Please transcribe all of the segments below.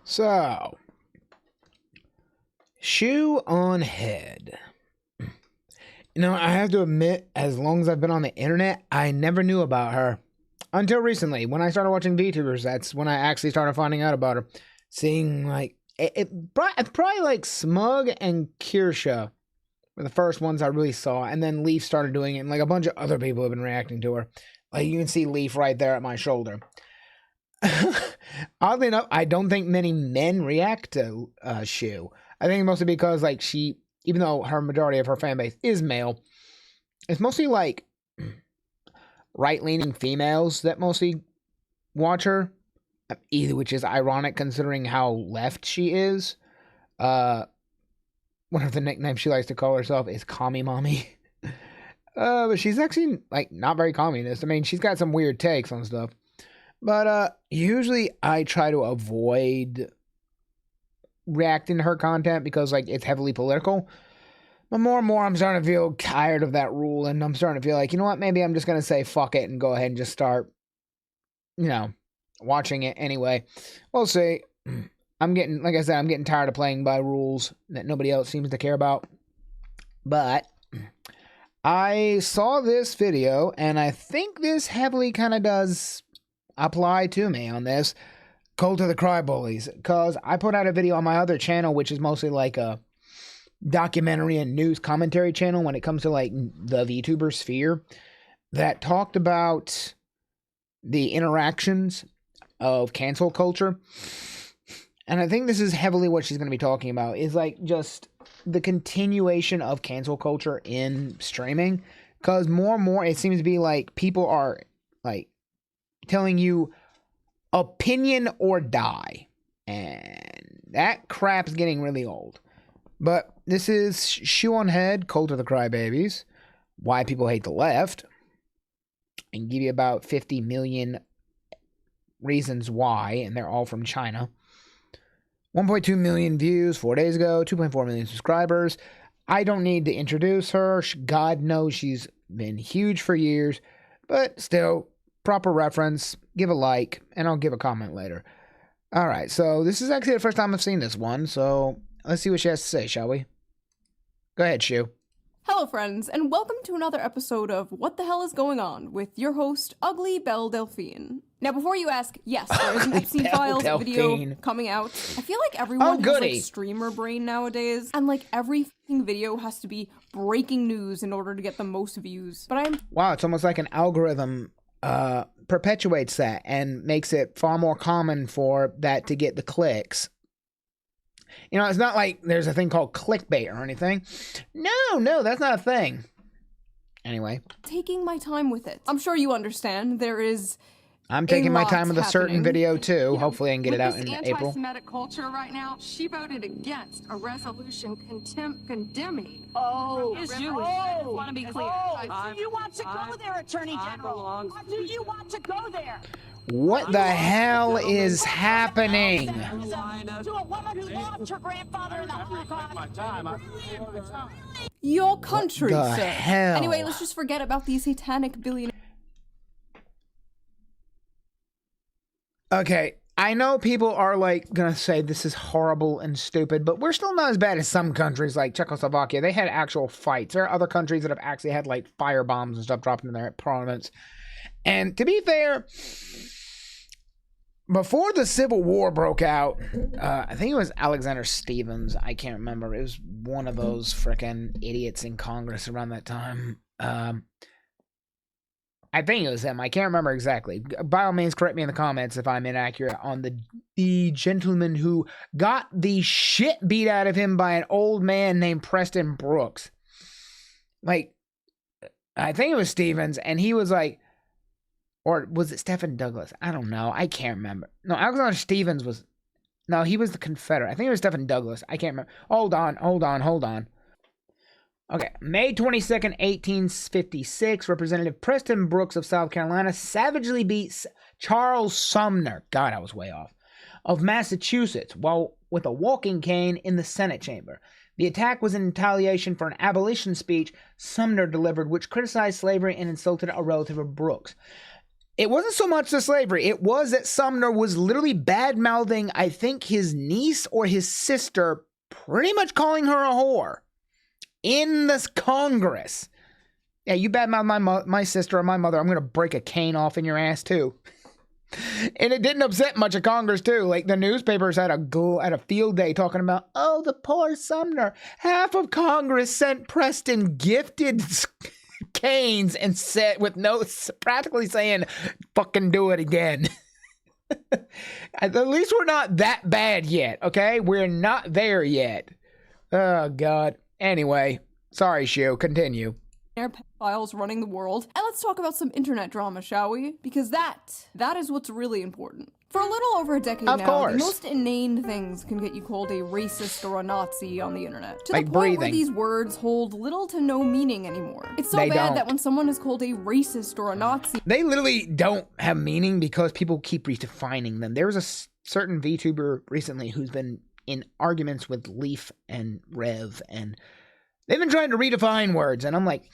So, shoe on head. I have to admit, as long as I've been on the internet, I never knew about her. Until recently, when I started watching VTubers, that's when I actually started finding out about her. Seeing, like, probably like Smug and Kirsha were the first ones I really saw. And then Leaf started doing it, and like a bunch of other people have been reacting to her. Like, you can see Leaf right there at my shoulder. Oddly enough, I don't think many men react to Shu. I think mostly because, like, she, even though her majority of her fan base is male, it's mostly like right-leaning females that mostly watch her. Either, which is ironic considering how left she is. One of the nicknames she likes to call herself is Commie Mommy. But she's actually, like, not very communist. I mean, she's got some weird takes on stuff. But usually I try to avoid reacting to her content because, like, it's heavily political. But more and more I'm starting to feel tired of that rule, and I'm starting to feel like, you know what, maybe I'm just going to say fuck it and go ahead and just start, watching it anyway. We'll see. Like I said, I'm getting tired of playing by rules that nobody else seems to care about. But I saw this video, and I think this heavily kind of does apply to me on this Cult of the Cry Bullies, because I put out a video on my other channel, which is mostly like a documentary and news commentary channel when it comes to, like, the VTuber sphere, that talked about the interactions of cancel culture. And I think this is heavily what she's going to be talking about, is like just the continuation of cancel culture in streaming, because more and more it seems to be like people are like telling you opinion or die, and that crap's getting really old. But this is Shoe on Head, Cult of the Crybabies, Why People Hate the Left, and give you about 50 million reasons why, and they're all from China. 1.2 million views 4 days ago, 2.4 million subscribers. I don't need to introduce her. God knows she's been huge for years, but still, proper reference, give a like, and I'll give a comment later. Alright, so this is actually the first time I've seen this one, so let's see what she has to say, shall we? Go ahead, Shu. Hello friends, and welcome to another episode of What the Hell is Going On with your host, Ugly Belle Delphine. Now before you ask, yes, there is an Epstein Files video coming out. I feel like everyone has like streamer brain nowadays, and like every fucking video has to be breaking news in order to get the most views. But Wow, it's almost like an algorithm perpetuates that and makes it far more common for that to get the clicks. It's not like there's a thing called clickbait or anything. No, that's not a thing. Anyway. Taking my time with it. I'm sure you understand there is I'm taking my time with a certain video too. Hopefully I can get it out in April. Anti-Semitic culture right now, she voted against a resolution condemning. Is Jewish. I want to be clear. Do you want to go there, Attorney General? Do you want to go there? What the hell is happening? To a woman who lost her grandfather in the Holocaust. Your country, what the sir. Hell? Anyway, let's just forget about these satanic billionaires. Okay, I know people are like gonna say this is horrible and stupid, but we're still not as bad as some countries like Czechoslovakia. They had actual fights. There are other countries that have actually had like fire bombs and stuff dropped in their parliaments. And to be fair, before the Civil War broke out, I think it was Alexander Stevens. I can't remember. It was one of those frickin' idiots in Congress around that time. I think it was him. I can't remember exactly. By all means, correct me in the comments if I'm inaccurate on the gentleman who got the shit beat out of him by an old man named Preston Brooks. Like, I think it was Stevens, and he was like, or was it Stephen Douglas? I don't know. I can't remember. No, Alexander Stevens was, no, he was the Confederate. I think it was Stephen Douglas. I can't remember. Hold on. Okay, May 22nd, 1856, Representative Preston Brooks of South Carolina savagely beat Charles Sumner, God, I was way off, of Massachusetts, while with a walking cane in the Senate chamber. The attack was in retaliation for an abolition speech Sumner delivered, which criticized slavery and insulted a relative of Brooks. it wasn't so much the slavery. It was that Sumner was literally bad-mouthing, I think, his niece or his sister, pretty much calling her a whore in this Congress. Yeah, you badmouth my sister or my mother, I'm going to break a cane off in your ass, too. And it didn't upset much of Congress, too. Like, the newspapers had a field day talking about, oh, the poor Sumner. Half of Congress sent Preston gifted canes and said, with notes practically saying, fucking do it again. At least we're not that bad yet, okay? We're not there yet. Oh, God. Anyway, sorry, Shu. Continue. Pedophiles running the world. And let's talk about some internet drama, shall we? Because that is what's really important. For a little over a decade now, the most inane things can get you called a racist or a Nazi on the internet. To the point where these words hold little to no meaning anymore. It's so bad that when someone is called a racist or a Nazi, they literally don't have meaning because people keep redefining them. There was a certain VTuber recently who's been in arguments with Leaf and Rev, and they've been trying to redefine words, and I'm like,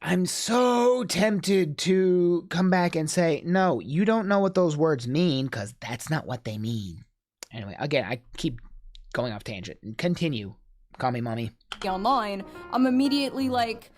I'm so tempted to come back and say, no, you don't know what those words mean, because that's not what they mean. Anyway, again, I keep going off tangent. Continue. Call me mommy. Online, I'm immediately like,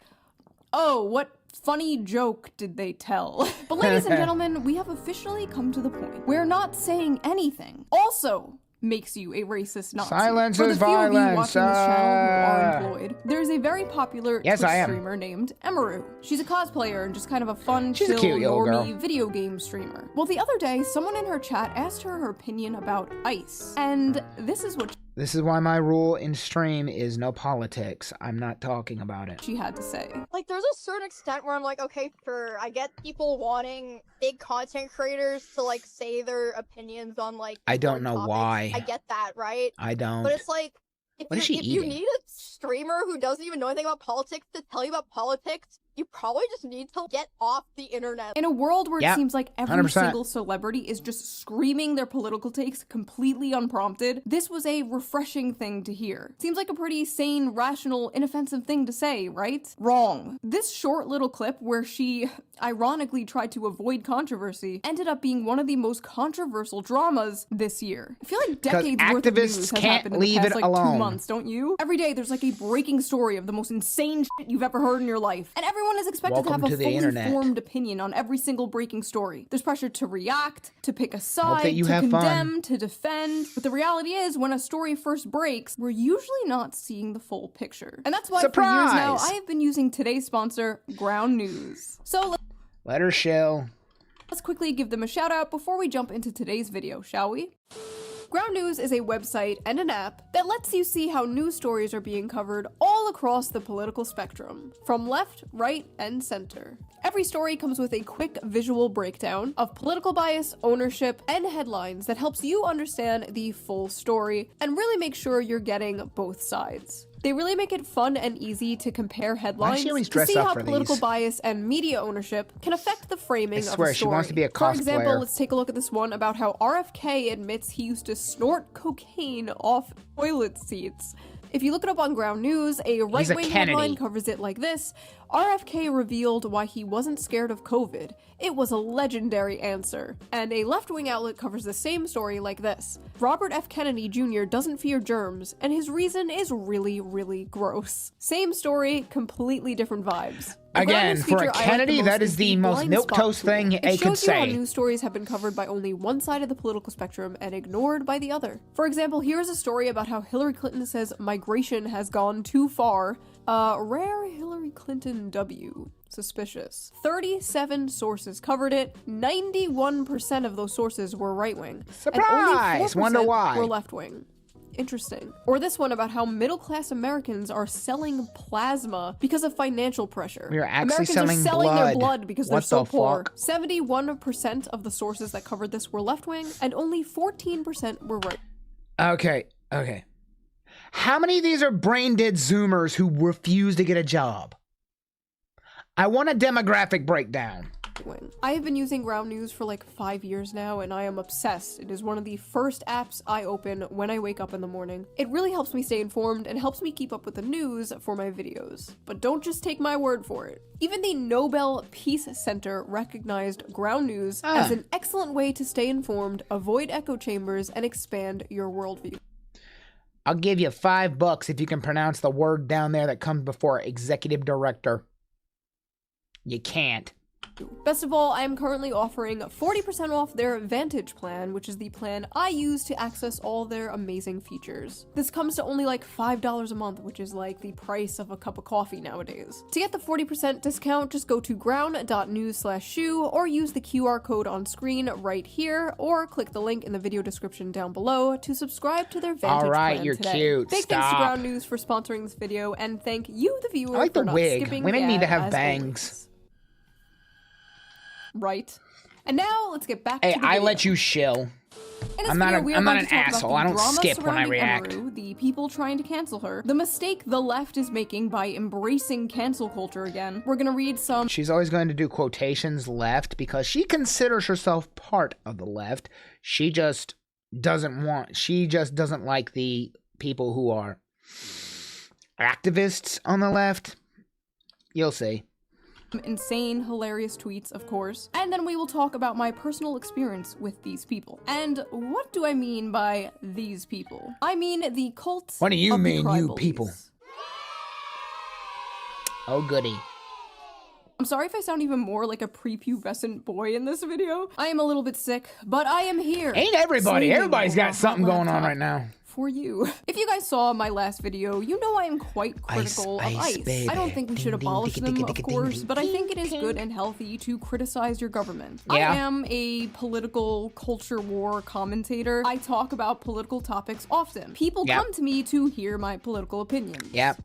oh, what funny joke did they tell? But ladies and gentlemen, we have officially come to the point. We're not saying anything. Also makes you a racist Nazi. Silence For the is few violence. Of you watching this channel who are employed, there's a very popular Twitch I am. streamer named Emiru. She's a cosplayer and just kind of a fun, She's chill, a cute little girl. normie video game streamer. Well, the other day, someone in her chat asked her opinion about ICE, and this is what This is why my rule in stream is no politics. I'm not talking about it. she had to say. Like, there's a certain extent where I'm like, okay, sure, I get people wanting big content creators to, like, say their opinions on, like, I don't know topics. why. I get that, right? I don't. But it's like, if you need a streamer who doesn't even know anything about politics to tell you about politics, you probably just need to get off the internet. In a world where it seems like every 100%. single celebrity is just screaming their political takes completely unprompted, this was a refreshing thing to hear. Seems like a pretty sane, rational, inoffensive thing to say, right? Wrong. This short little clip where she ironically tried to avoid controversy ended up being one of the most controversial dramas this year. I feel like decades worth of news has happened in the past like 2 months, don't you? Every day there's like a breaking story of the most insane shit you've ever heard in your life. And everyone is expected to have a fully formed opinion on every single breaking story. There's pressure to react, to pick a side, to condemn, to defend. But the reality is, when a story first breaks, we're usually not seeing the full picture. And that's why for years now, I have been using today's sponsor, Ground News. So let her shill. Let's quickly give them a shout out before we jump into today's video, shall we? Ground News is a website and an app that lets you see how news stories are being covered all across the political spectrum, from left, right, and center. Every story comes with a quick visual breakdown of political bias, ownership, and headlines that helps you understand the full story and really make sure you're getting both sides. They really make it fun and easy to compare headlines to see how political bias and media ownership can affect the framing of a story. She wants to be a cosplayer. For example, let's take a look at this one about how RFK admits he used to snort cocaine off toilet seats. If you look it up on Ground News, a right-wing headline covers it like this: RFK revealed why he wasn't scared of COVID. It was a legendary answer. And a left-wing outlet covers the same story like this: Robert F. Kennedy Jr. doesn't fear germs, and his reason is really, really gross. Same story, completely different vibes. Again, for a Kennedy, that is the most milquetoast thing I could say. It shows you how news stories have been covered by only one side of the political spectrum and ignored by the other. For example, here's a story about how Hillary Clinton says migration has gone too far. Rare Hillary Clinton W. Suspicious. 37 sources covered it. 91% of those sources were right-wing. Surprise! And only 4% Wonder why. were left-wing. Interesting. Or this one about how middle-class Americans are selling plasma because of financial pressure. We are actually Americans selling are selling blood. their blood because What they're so the poor. fuck? 71% of the sources that covered this were left-wing, and only 14% were right. Okay. How many of these are brain-dead Zoomers who refuse to get a job? I want a demographic breakdown. win. I have been using Ground News for like 5 years now, and I am obsessed. It is one of the first apps I open when I wake up in the morning. It really helps me stay informed and helps me keep up with the news for my videos. But don't just take my word for it. Even the Nobel Peace Center recognized Ground News as an excellent way to stay informed, avoid echo chambers, and expand your worldview. I'll give you $5 if you can pronounce the word down there that comes before executive director. You can't. Best of all, I am currently offering 40% off their Vantage plan, which is the plan I use to access all their amazing features. This comes to only like $5 a month, which is like the price of a cup of coffee nowadays. To get the 40% discount, just go to ground.news/shoe or use the QR code on screen right here, or click the link in the video description down below to subscribe to their Vantage plan you're today. cute. Big Stop. thanks to Ground Not for sponsoring this video, and thank you, the viewer, I like for the not wig. skipping Women the need to ad, have as bangs. always. Right. And now let's get back to the video. I let you shill. I'm not an asshole. I don't skip when I react. Emiru, the people trying to cancel her, the mistake the left is making by embracing cancel culture again. We're gonna read some. She's always going to do quotations left because she considers herself part of the left. She just doesn't like the people who are activists on the left. You'll see. Insane, hilarious tweets, of course, and then we will talk about my personal experience with these people. And what do I mean by these people? I mean the cult. What do you mean, you Bullies. people? Oh, goody. I'm sorry if I sound even more like a prepubescent boy in this video. I am a little bit sick, but I am here. Ain't everybody? Sleeping Everybody's got over something my going on laptop. right now. For you. If you guys saw my last video, you know I am quite critical of ICE. baby. I don't think we should Ding, ding, abolish ding, them, ding, of ding, course, ding, but I think it is ding. good and healthy to criticize your government. Yeah. I am a political culture war commentator. I talk about political topics often. People Yep. come to me to hear my political opinions. Yep.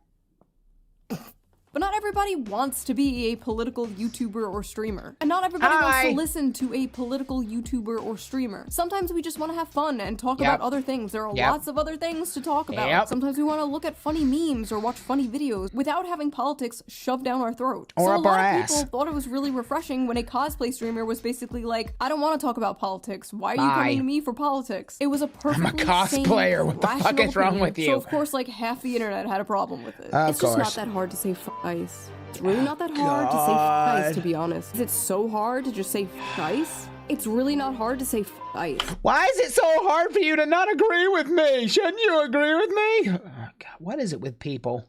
But not everybody wants to be a political YouTuber or streamer. And not everybody wants to listen to a political YouTuber or streamer. Sometimes we just want to have fun and talk about other things. There are lots of other things to talk about. Sometimes we want to look at funny memes or watch funny videos without having politics shoved down our throat. Or so up a our lot of ass. people thought it was really refreshing when a cosplay streamer was basically like, I don't want to talk about politics. Why are you coming to me for politics? It was a perfectly cosplayer. What the fuck is wrong with you? So of course, like, half the internet had a problem with it. Of It's just not course. that hard to say ICE. It's really not that hard to say ICE, to be honest. Is it so hard to just say ICE? It's really not hard to say ICE. Why is it so hard for you to not agree with me? Shouldn't you agree with me? Oh, God, what is it with people?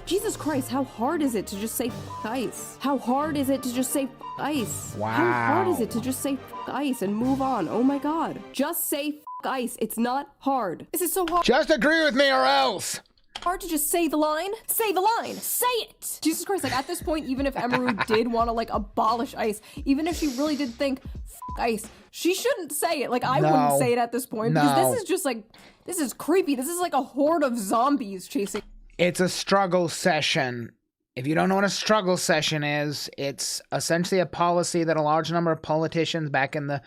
Jesus Christ, how hard is it to just say ICE? How hard is it to just say ICE? Wow. How hard is it to just say ICE and move on? Oh my God. Just say ICE. It's not hard. This is so hard. Just agree with me or else. Hard to just say the line? Say the line! Say it! Jesus Christ, like at this point, even if Emiru did want to like abolish ICE, even if she really did think ICE, she shouldn't say it. Like I wouldn't say it at this point because this is just like, this is creepy. This is like a horde of zombies chasing. It's a struggle session. If you don't know what a struggle session is, it's essentially a policy that a large number of politicians back in the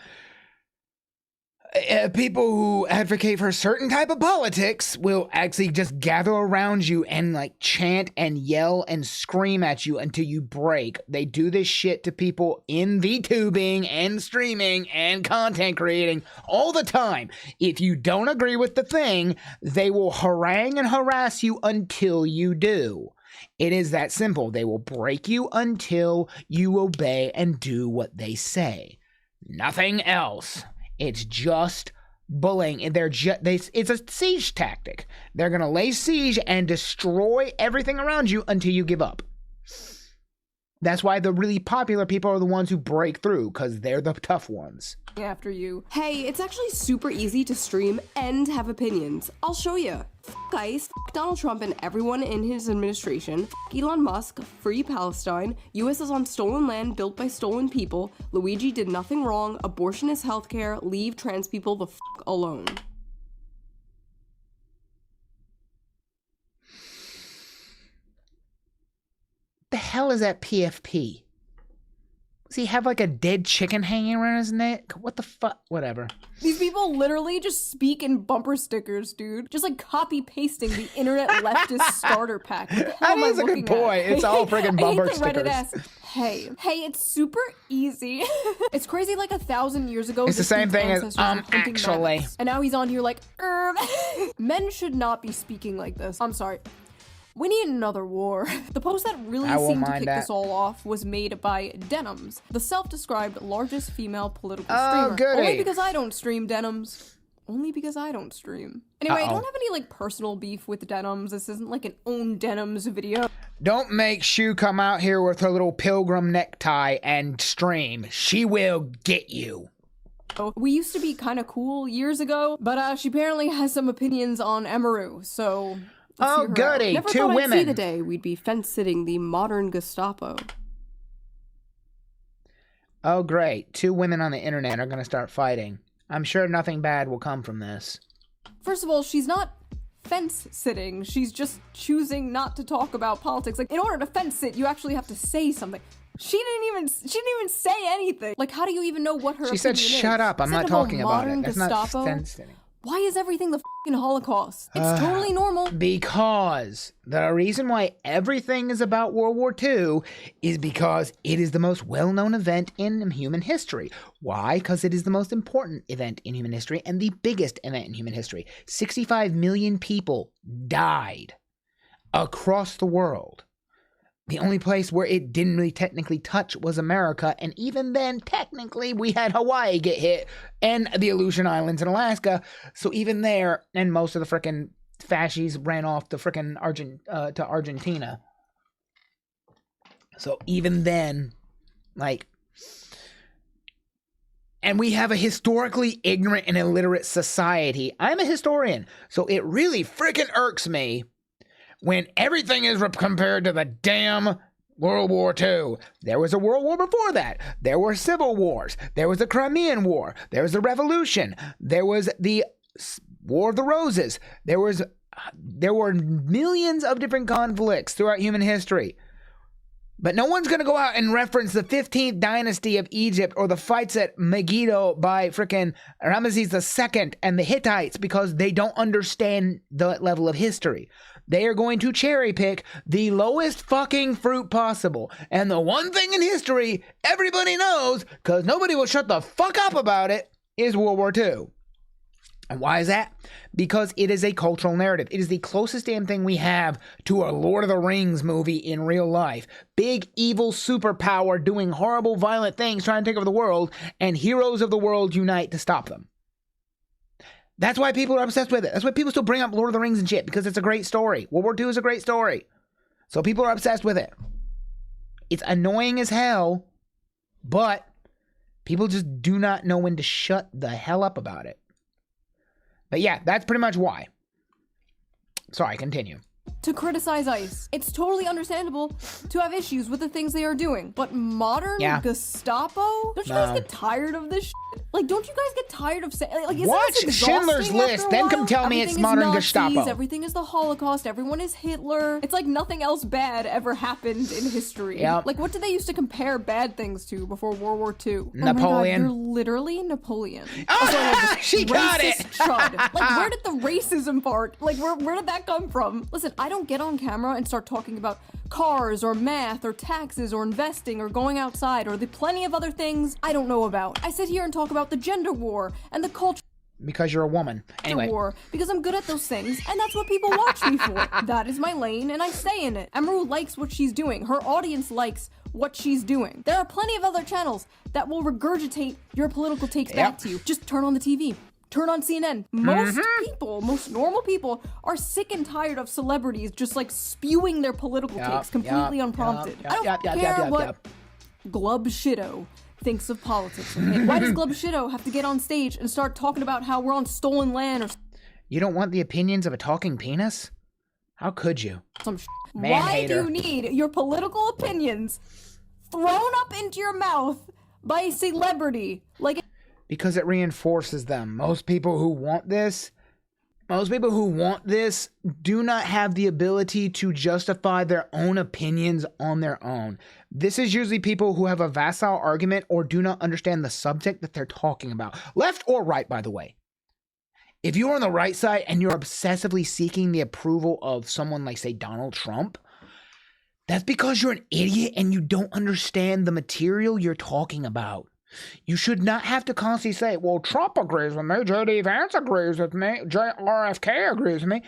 people who advocate for a certain type of politics will actually just gather around you and like chant and yell and scream at you until you break. They do this shit to people in VTubing and streaming and content creating all the time. If you don't agree with the thing, they will harangue and harass you until you do. It is that simple. They will break you until you obey and do what they say. Nothing else. It's just bullying. It's a siege tactic. They're going to lay siege and destroy everything around you until you give up. That's why the really popular people are the ones who break through, because they're the tough ones. After you. Hey, it's actually super easy to stream and have opinions. I'll show you. ICE, Donald Trump and everyone in his administration, Elon Musk, free Palestine, US is on stolen land built by stolen people, Luigi did nothing wrong, abortion is healthcare, leave trans people the alone. The hell is that PFP? Does he have like a dead chicken hanging around his neck? What the fuck? Whatever. These people literally just speak in bumper stickers, dude. Just like copy pasting the internet leftist starter pack. That is a good point. It's all friggin' bumper stickers. Hey, it's super easy. It's crazy. Like 1,000 years ago, it's the same thing as actually. Bats, and now he's on here like, men should not be speaking like this. I'm sorry. We need another war. The post that really seemed to kick this all off was made by Denims, the self-described largest female political streamer. Goody. Only because I don't stream Denims. Only because I don't stream. Anyway, I don't have any like personal beef with Denims. This isn't like an own Denims video. Don't make Shu come out here with her little pilgrim necktie and stream. She will get you. We used to be kind of cool years ago, but she apparently has some opinions on Emiru, so... Oh, goody. Never Two thought women. I'd see the day we'd be fence-sitting the modern Gestapo. Oh, great. 2 women on the internet are going to start fighting. I'm sure nothing bad will come from this. First of all, she's not fence-sitting. She's just choosing not to talk about politics. Like, in order to fence-sit, you actually have to say something. She didn't even say anything. Like, how do you even know what her She said, shut up. I'm not talking about it. That's Gestapo? not fence-sitting. Why is everything the fucking Holocaust? It's totally normal. Because the reason why everything is about World War II is because it is the most well-known event in human history. Why? Because it is the most important event in human history and the biggest event in human history. 65 million people died across the world. The only place where it didn't really technically touch was America, and even then, technically, we had Hawaii get hit, and the Aleutian Islands in Alaska, so even there, and most of the frickin' fascists ran off to frickin' to Argentina. So even then, like... And we have a historically ignorant and illiterate society. I'm a historian, so it really frickin' irks me when everything is compared to the damn World War II. There was a World War before that. There were civil wars. There was the Crimean War. There was the Revolution. There was the War of the Roses. There were millions of different conflicts throughout human history. But no one's going to go out and reference the 15th dynasty of Egypt or the fights at Megiddo by frickin' Ramesses II and the Hittites because they don't understand the level of history. They are going to cherry pick the lowest fucking fruit possible. And the one thing in history everybody knows, because nobody will shut the fuck up about it, is World War II. And why is that? Because it is a cultural narrative. It is the closest damn thing we have to a Lord of the Rings movie in real life. Big, evil superpower doing horrible, violent things, trying to take over the world, and heroes of the world unite to stop them. That's why people are obsessed with it. That's why people still bring up Lord of the Rings and shit, because it's a great story. World War II is a great story. So people are obsessed with it. It's annoying as hell, but people just do not know when to shut the hell up about it. But yeah, that's pretty much why. Sorry, continue. To criticize ICE. It's totally understandable to have issues with the things they are doing. But modern Gestapo? Don't you guys get tired of this shit? Like, don't you guys get tired of saying... Like, watch Schindler's List, then come tell me it's modern Gestapo. Everything is the Holocaust. Everyone is Hitler. It's like nothing else bad ever happened in history. Yep. Like, what did they used to compare bad things to before World War II? Napoleon. Oh my God, you're literally Napoleon. Oh, she got it! Chud. Like, where did the racism part? Like, where did that come from? Listen, I don't get on camera and start talking about cars or math or taxes or investing or going outside or the plenty of other things I don't know about. I sit here and talk about the gender war and the culture because you're a woman. Anyway. War, because I'm good at those things, and that's what people watch me for. That is my lane, and I stay in it. Emiru likes what she's doing. Her audience likes what she's doing. There are plenty of other channels that will regurgitate your political takes back to you. Just turn on the TV. Turn on CNN. Most people, most normal people, are sick and tired of celebrities just like spewing their political takes completely unprompted. I don't care what Glub Shido thinks of politics. Okay? Why does Glub Shido have to get on stage and start talking about how we're on stolen land or... You don't want the opinions of a talking penis? How could you? Some Why do you need your political opinions thrown up into your mouth by a celebrity? Like... Because it reinforces them. Most people who want this do not have the ability to justify their own opinions on their own. This is usually people who have a facile argument or do not understand the subject that they're talking about. Left or right, by the way. If you're on the right side and you're obsessively seeking the approval of someone like, say, Donald Trump, that's because you're an idiot and you don't understand the material you're talking about. You should not have to constantly say, well, Trump agrees with me, J.D. Vance agrees with me, RFK agrees with me.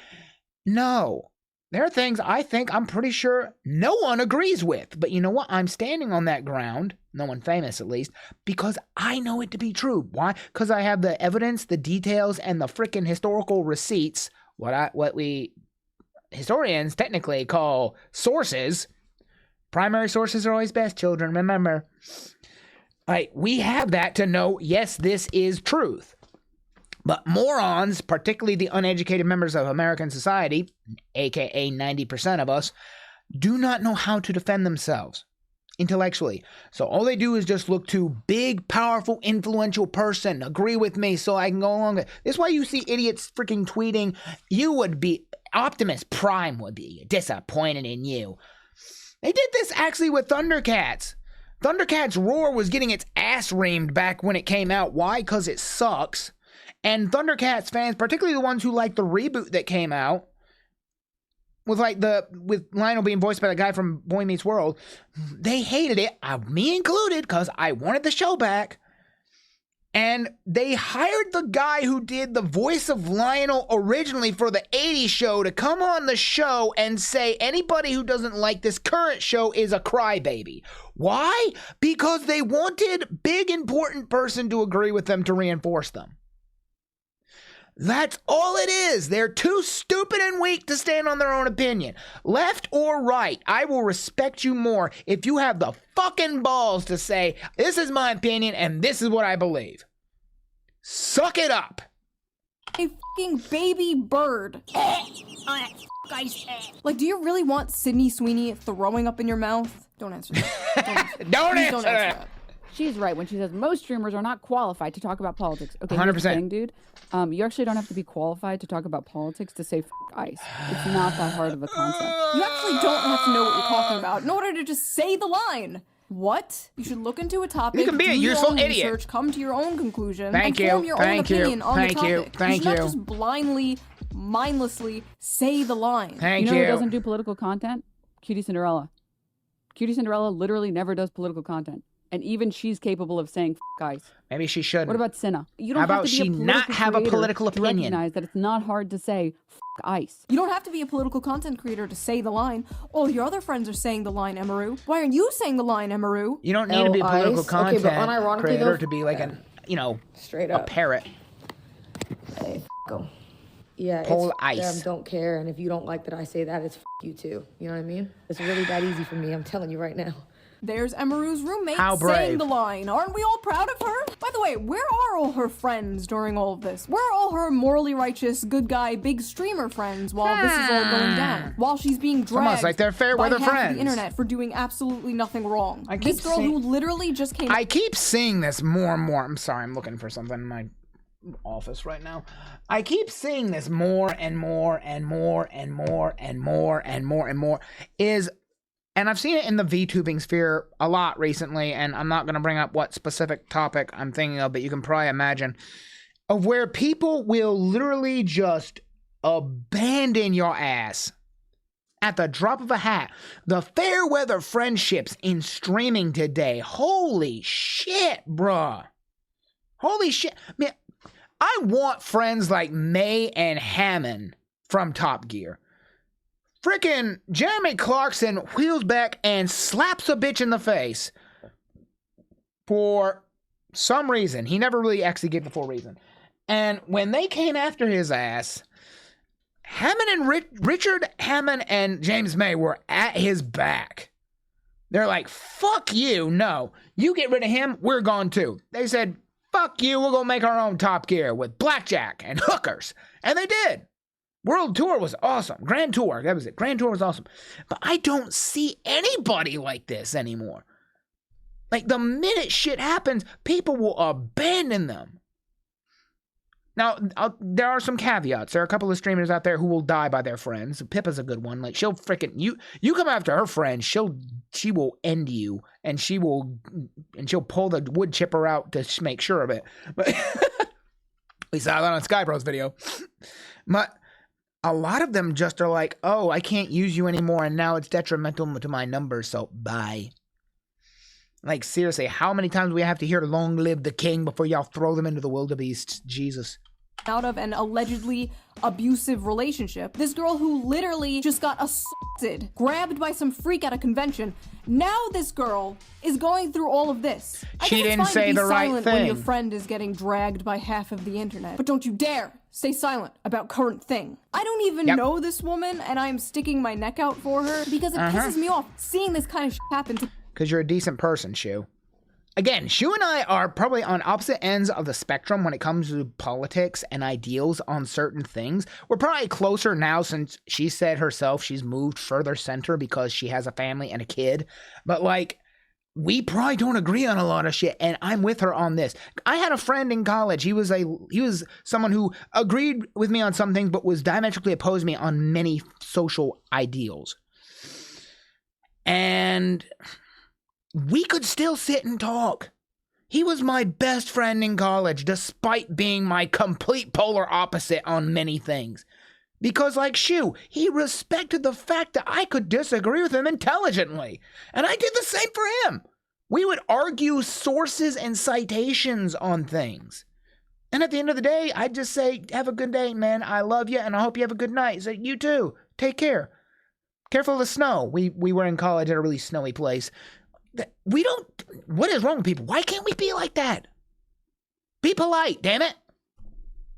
No. There are things I'm pretty sure no one agrees with. But you know what? I'm standing on that ground, no one famous at least, because I know it to be true. Why? Because I have the evidence, the details, and the freaking historical receipts, what we historians technically call sources. Primary sources are always best, children, remember. We have that to know, yes, this is truth. But morons, particularly the uneducated members of American society, aka 90% of us, do not know how to defend themselves intellectually. So all they do is just look to big, powerful, influential person, agree with me so I can go along with it. This is why you see idiots freaking tweeting, you would be, Optimus Prime would be disappointed in you. They did this actually with Thundercats. Thundercats Roar was getting its ass reamed back when it came out. Why? Because it sucks. And Thundercats fans, particularly the ones who like the reboot that came out, with Lionel being voiced by the guy from Boy Meets World, they hated it, me included, because I wanted the show back. And they hired the guy who did the voice of Lionel originally for the 80s show to come on the show and say anybody who doesn't like this current show is a crybaby. Why? Because they wanted big important person to agree with them to reinforce them. That's all it is. They're too stupid and weak to stand on their own opinion. Left or right, I will respect you more if you have the fucking balls to say, this is my opinion and this is what I believe. Suck it up. A fucking baby bird. Like, do you really want Sydney Sweeney throwing up in your mouth? Don't answer that. Don't answer that. She's right when she says most streamers are not qualified to talk about politics. Okay, 100%. Here's the thing, dude. You actually don't have to be qualified to talk about politics to say ICE. It's not that hard of a concept. You actually don't have to know what you're talking about in order to just say the line. What? You should look into a topic. You can be a useful idiot. Research, come to your own conclusion, Thank and you. form your own opinion on the topic. Thank you you. should not just blindly, mindlessly say the line. You know who doesn't do political content? Cutie Cinderella. Cutie Cinderella literally never does political content. And even she's capable of saying ICE. Maybe she shouldn't. What about Cinna? You don't How about have to be she a not have a political to opinion? recognize that it's not hard to say ICE. You don't have to be a political content creator to say the line. All your other friends are saying the line, Emiru. Why aren't you saying the line, Emiru? You don't need to be a political content creator though, to be like straight a up parrot. Hey, go. Yeah, Pole it's ice. them don't care, and if you don't like that I say that, it's you too. You know what I mean? It's really that easy for me. I'm telling you right now. There's Emiru's roommate How brave. saying the line. Aren't we all proud of her? By the way, where are all her friends during all of this? Where are all her morally righteous, good guy, big streamer friends while this is all going down? While she's being dragged almost like they're fair by weather half of friends. the internet for doing absolutely nothing wrong. I keep This girl saying- who literally just came. I keep seeing this more and more. I'm sorry, I'm looking for something in my office right now. I keep seeing this more and more and more and more and more and more and more. And I've seen it in the VTubing sphere a lot recently, and I'm not going to bring up what specific topic I'm thinking of, but you can probably imagine, of where people will literally just abandon your ass at the drop of a hat. The fair weather friendships in streaming today. Holy shit, bruh. Holy shit. Man, I want friends like May and Hammond from Top Gear. Frickin' Jeremy Clarkson wheels back and slaps a bitch in the face for some reason. He never really actually gave the full reason. And when they came after his ass, Hammond and Richard Hammond and James May were at his back. They're like, fuck you. No, you get rid of him, we're gone too. They said, fuck you, we're gonna make our own Top Gear with blackjack and hookers. And they did. World Tour was awesome. Grand Tour, that was it. Grand Tour was awesome. But I don't see anybody like this anymore. Like, the minute shit happens, people will abandon them. Now, there are some caveats. There are a couple of streamers out there who will die by their friends. Pippa's a good one. Like, she'll freaking you come after her friend, she will end you, and she'll pull the wood chipper out to make sure of it. But we saw that on Skybro's video. But a lot of them just are like, oh, I can't use you anymore, and now it's detrimental to my numbers, so bye. Like, seriously, how many times do we have to hear long live the king before y'all throw them into the wildebeest? Jesus. Out of an allegedly abusive relationship. This girl who literally just got assaulted, grabbed by some freak at a convention. Now this girl is going through all of this. She didn't say the right thing. When your friend is getting dragged by half of the internet. But don't you dare stay silent about current thing. I don't even know this woman, and I'm sticking my neck out for her because it pisses me off seeing this kind of shit happen to. Because you're a decent person, Shu. Again, Shu and I are probably on opposite ends of the spectrum when it comes to politics and ideals on certain things. We're probably closer now since she said herself she's moved further center because she has a family and a kid. But, like, we probably don't agree on a lot of shit, and I'm with her on this. I had a friend in college. He was someone who agreed with me on some things but was diametrically opposed to me on many social ideals. And we could still sit and talk. He was my best friend in college, despite being my complete polar opposite on many things. Because, like Shu, he respected the fact that I could disagree with him intelligently. And I did the same for him. We would argue sources and citations on things. And at the end of the day, I'd just say, have a good day, man. I love you, and I hope you have a good night. So you too. Take care. Careful of the snow. We were in college at a really snowy place. We don't... What is wrong with people? Why can't we be like that? Be polite, damn it.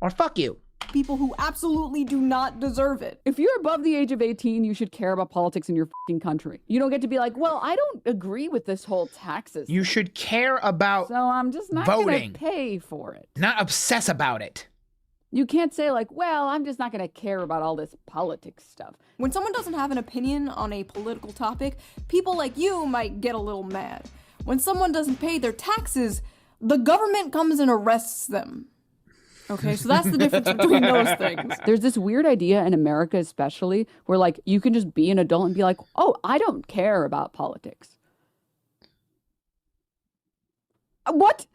Or fuck you. People who absolutely do not deserve it. If you're above the age of 18, you should care about politics in your fucking country. You don't get to be like, well, I don't agree with this whole taxes. You should care about so I'm just not voting. Gonna pay for it. Not obsess about it. You can't say like, well, I'm just not going to care about all this politics stuff. When someone doesn't have an opinion on a political topic, people like you might get a little mad. When someone doesn't pay their taxes, the government comes and arrests them. Okay, so that's the difference between those things. There's this weird idea in America especially where like you can just be an adult and be like, oh, I don't care about politics. What?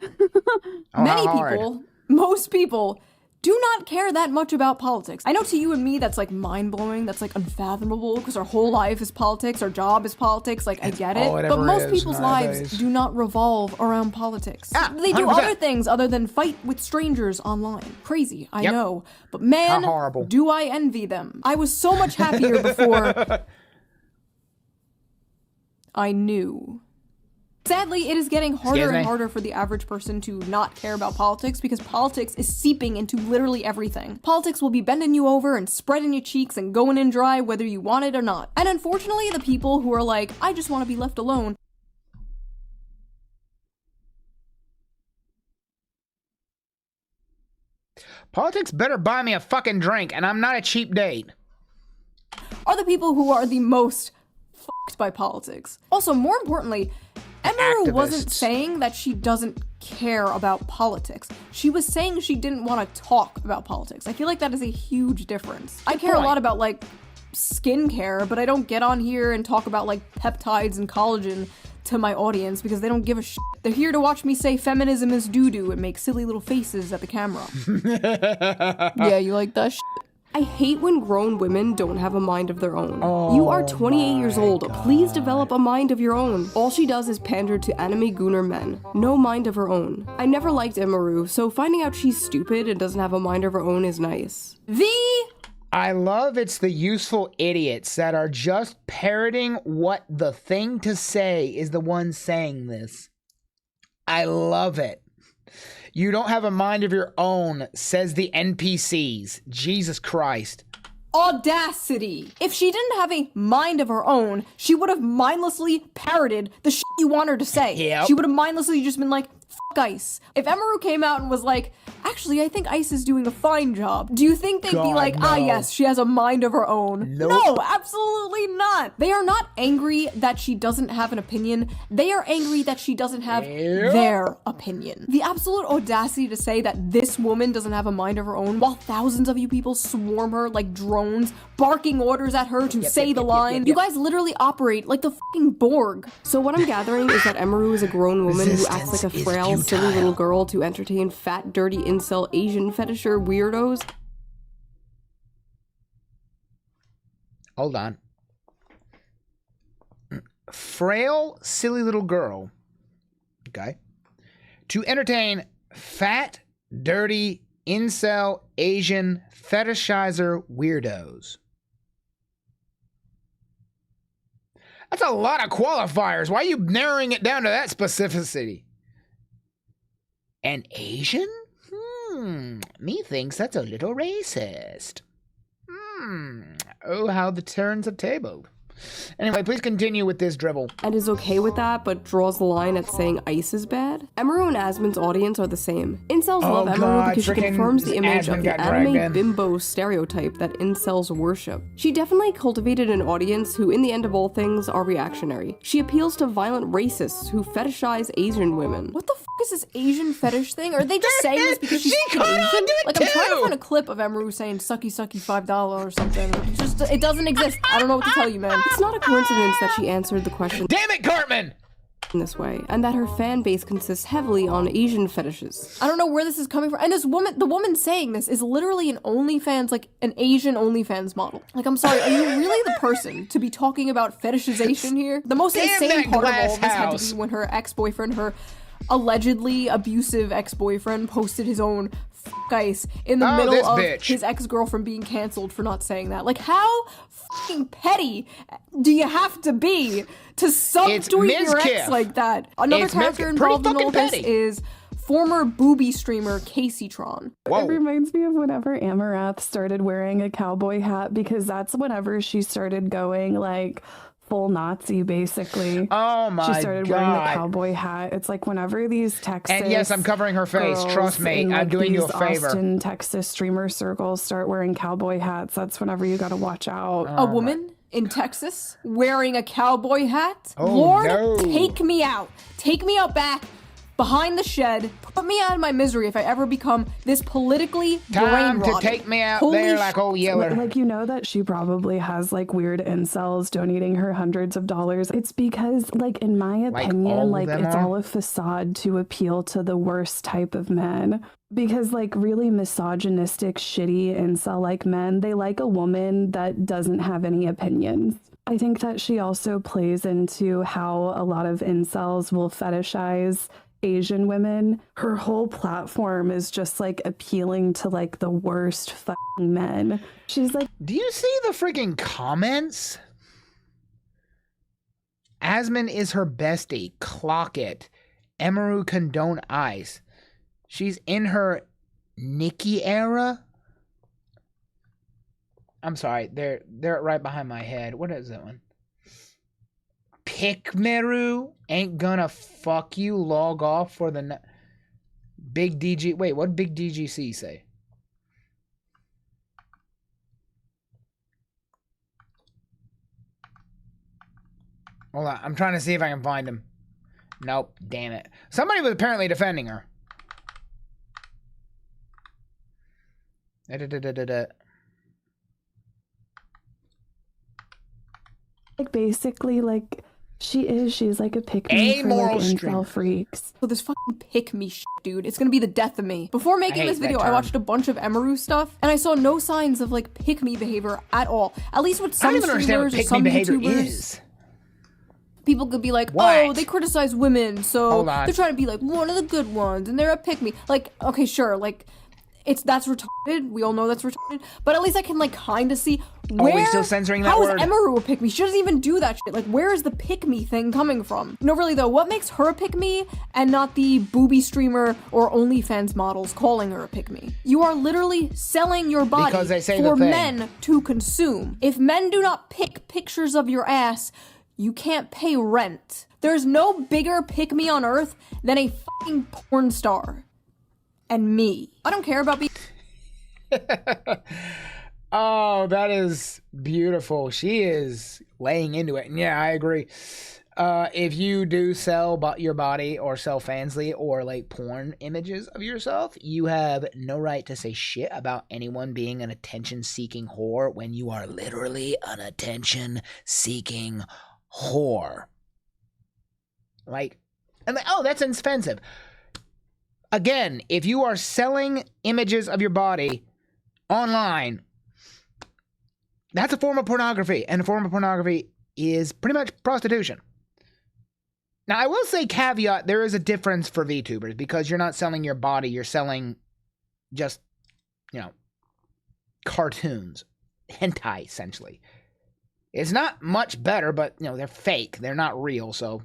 Many people, most people, do not care that much about politics. I know to you and me that's like mind-blowing, that's like unfathomable because our whole life is politics, our job is politics, like I get it. But most people's lives do not revolve around politics. They do 100%. other things other than fight with strangers online. Crazy, I know. But man, do I envy them. I was so much happier before I knew. Sadly, it is getting harder and harder for the average person to not care about politics because politics is seeping into literally everything. Politics will be bending you over and spreading your cheeks and going in dry whether you want it or not. And unfortunately, the people who are like, I just want to be left alone, Politics better buy me a fucking drink, and I'm not a cheap date. are the people who are the most fucked by politics. Also, more importantly, Emiru wasn't saying that she doesn't care about politics. She was saying she didn't want to talk about politics. I feel like that is a huge difference. I care a lot about, like, skincare, but I don't get on here and talk about, like, peptides and collagen to my audience because they don't give a shit. They're here to watch me say feminism is doo-doo and make silly little faces at the camera. Yeah, you like that shit? I hate when grown women don't have a mind of their own. You are 28 years old. Please develop a mind of your own. All she does is pander to enemy gooner men. No mind of her own. I never liked Emiru, so finding out she's stupid and doesn't have a mind of her own is nice. I love it's the useful idiots that are just parroting what the thing to say is the one saying this. I love it. You don't have a mind of your own, says the NPCs. Jesus Christ. Audacity. If she didn't have a mind of her own, she would have mindlessly parroted the shit you want her to say. She would have mindlessly just been like, Ice. If Emiru came out and was like, actually, I think Ice is doing a fine job, do you think they'd be like, no. ah, yes, she has a mind of her own? Nope. No, absolutely not. They are not angry that she doesn't have an opinion. They are angry that she doesn't have their opinion. The absolute audacity to say that this woman doesn't have a mind of her own while thousands of you people swarm her like drones, barking orders at her to say the line. You guys literally operate like the fucking Borg. So what I'm gathering is that Emiru is a grown woman who acts like a frail, silly little girl to entertain fat, dirty, incel, Asian fetisher weirdos. Hold on. Frail, silly little girl. Okay. To entertain fat, dirty, incel, Asian, fetishizer weirdos. That's a lot of qualifiers. Why are you narrowing it down to that specificity? An Asian? Methinks that's a little racist. Oh, how the turns have tabled. Anyway, please continue with this dribble. And is okay with that, but draws the line at saying Ice is bad? Emiru and Asmon's audience are the same. Incels love Emiru because she confirms the image of the anime bimbo stereotype that incels worship. She definitely cultivated an audience who, in the end of all things, are reactionary. She appeals to violent racists who fetishize Asian women. What the f is this Asian fetish thing? Are they just saying this because she's Asian? Like, I'm trying to find a clip of Emiru saying sucky sucky $5 or something. It doesn't exist. I don't know what to tell you, man. It's not a coincidence that she answered the question, damn it, Cartman! In this way, and that her fan base consists heavily on Asian fetishes. I don't know where this is coming from. And this woman, the woman saying this is literally an OnlyFans, like an Asian OnlyFans model. Like, I'm sorry, are you really the person to be talking about fetishization here? The most insane part of all of this had to be when her ex-boyfriend, her allegedly abusive ex-boyfriend, posted his own Ice in the middle of his ex-girlfriend being canceled for not saying that. Like, how fucking petty do you have to be to subtweet your ex like that? Another character involved in all this is former booby streamer Casey Tron. It reminds me of whenever Amarath started wearing a cowboy hat, because that's whenever she started going like full Nazi, basically. Oh my god. She started wearing the cowboy hat. It's like whenever these Texas and yes, I'm covering her face. Trust me, in, like, I'm doing you a favor. Austin, Texas streamer circles start wearing cowboy hats. That's whenever you gotta watch out. A woman in Texas wearing a cowboy hat? Lord, take me out. Take me out back. Behind the shed, put me out of my misery if I ever become this politically time brain-rotted. to take me out there like old Yeller. Like, you know that she probably has like weird incels donating her hundreds of dollars. It's because, like, in my opinion, like it's all a facade to appeal to the worst type of men. Because, like, really misogynistic, shitty incel-like men, they like a woman that doesn't have any opinions. I think that she also plays into how a lot of incels will fetishize Asian women. Her whole platform is just like appealing to like the worst fucking men. She's like, do you see the freaking comments? Asmon is her bestie. Clock it. Emiru condone Ice. She's in her Nikki era. I'm sorry, they're right behind my head. What is that one? Pikmeru ain't gonna fuck you. Log off for the Big DG. Wait, what did Big DGC say? Hold on, I'm trying to see if I can find him. Nope, damn it. Somebody was apparently defending her. Like, basically, like, she's like a pick-me for like incel freaks. So this fucking pick-me shit, dude, it's gonna be the death of me. Before making this video, I watched a bunch of Emiru stuff, and I saw no signs of like pick-me behavior at all. At least with some streamers or some YouTubers. People could be like, oh, they criticize women, so they're trying to be like one of the good ones, and they're a pick-me. Like, okay, sure, like, that's retarded. We all know that's retarded. But at least I can like kind of see where. We're still censoring that word. How is Emiru a pick me? She doesn't even do that shit. Like, where is the pick me thing coming from? No, really though, what makes her a pick me and not the booby streamer or OnlyFans models calling her a pick me? You are literally selling your body for men to consume. If men do not pick pictures of your ass, you can't pay rent. There's no bigger pick-me on earth than a fucking porn star. And me. I don't care about being... Oh, that is beautiful. She is laying into it. And yeah, I agree. If you do sell your body or sell fansly or like porn images of yourself, you have no right to say shit about anyone being an attention-seeking whore when you are literally an attention-seeking whore. Like, and like, oh, that's offensive. Again, if you are selling images of your body online, that's a form of pornography, and a form of pornography is pretty much prostitution. Now, I will say caveat, there is a difference for VTubers, because you're not selling your body, you're selling just, you know, cartoons. Hentai, essentially. It's not much better, but, you know, they're fake. They're not real, so,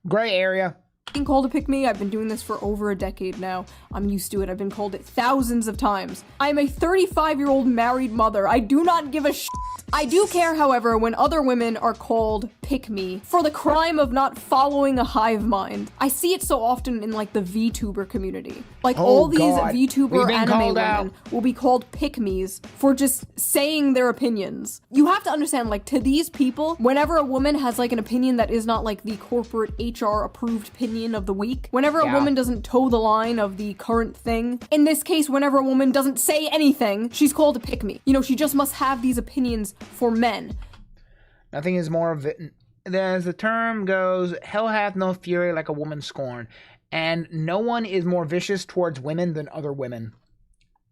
gray area. Being called a pick-me, I've been doing this for over a decade now. I'm used to it. I've been called it thousands of times. I'm a 35-year-old married mother. I do not give a shit. I do care, however, when other women are called pick-me for the crime of not following a hive mind. I see it so often in, like, the VTuber community. Like, all these VTuber anime women will be called pick-me's for just saying their opinions. You have to understand, like, to these people, whenever a woman has, like, an opinion that is not, like, the corporate HR-approved opinion of the week, whenever a woman doesn't toe the line of the current thing, in this case, whenever a woman doesn't say anything, she's called a pick-me. You know, she just must have these opinions for men. Nothing is more of it. As the term goes, hell hath no fury like a woman scorned. And no one is more vicious towards women than other women.